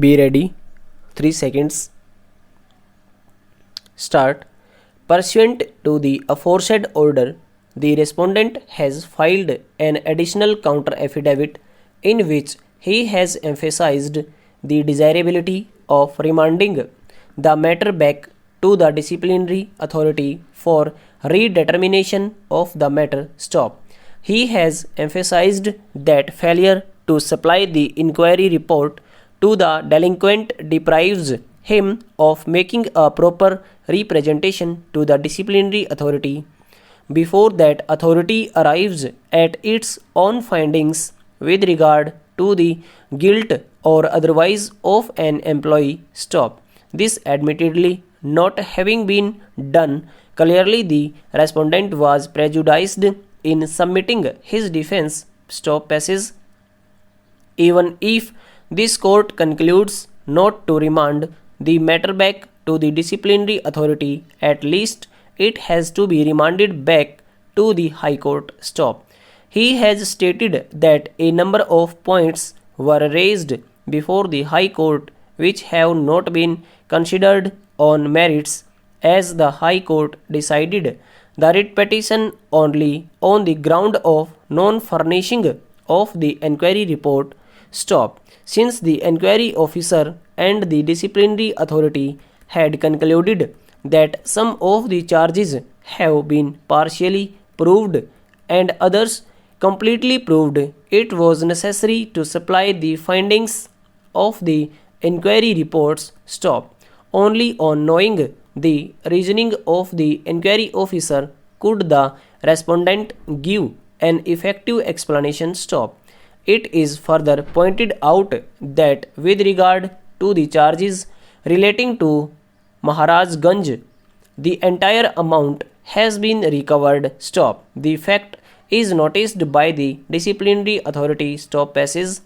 Be ready. 3 seconds. Start. Pursuant to the aforesaid order, the respondent has filed an additional counter affidavit in which he has emphasized the desirability of remanding the matter back to the disciplinary authority for redetermination of the matter. Stop. He has emphasized that failure to supply the inquiry report to the delinquent deprives him of making a proper representation to the disciplinary authority before that authority arrives at its own findings with regard to the guilt or otherwise of an employee. Stop. This admittedly not having been done, clearly the respondent was prejudiced in submitting his defense. Stop passes. Even if this court concludes not to remand the matter back to the disciplinary authority, at least it has to be remanded back to the High Court. Stop. He has stated that a number of points were raised before the High Court which have not been considered on merits, as the High Court decided the writ petition only on the ground of non-furnishing of the inquiry report. Stop. Since the inquiry officer and the disciplinary authority had concluded that some of the charges have been partially proved and others completely proved, it was necessary to supply the findings of the inquiry reports. Stop. Only on knowing the reasoning of the inquiry officer could the respondent give an effective explanation. Stop. It is further pointed out that with regard to the charges relating to Maharajganj, the entire amount has been recovered. Stop. The fact is noticed by the disciplinary authority. Stop passes.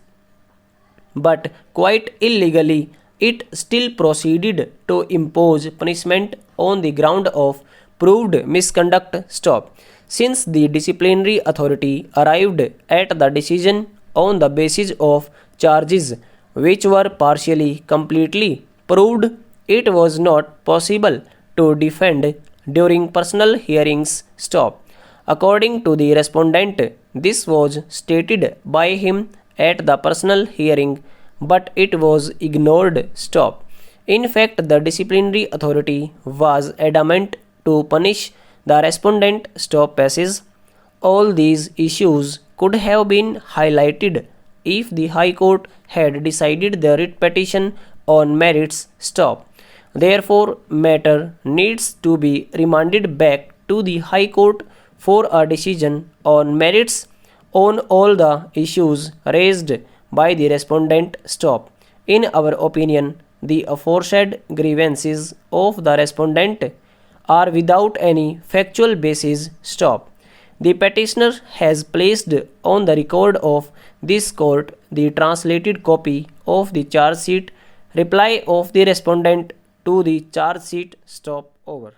But quite illegally, it still proceeded to impose punishment on the ground of proved misconduct. Stop. Since the disciplinary authority arrived at the decision on the basis of charges which were partially completely proved, it was not possible to defend during personal hearings. Stop. According to the respondent, this was stated by him at the personal hearing, but it was ignored. Stop. In fact, the disciplinary authority was adamant to punish the respondent. Stop passes. All these issues could have been highlighted if the High Court had decided the writ petition on merits. Stop. Therefore, matter needs to be remanded back to the High Court for a decision on merits on all the issues raised by the respondent. Stop. In our opinion, the aforesaid grievances of the respondent are without any factual basis. Stop. The petitioner has placed on the record of this court the translated copy of the charge sheet reply of the respondent to the charge sheet. Stop. Over.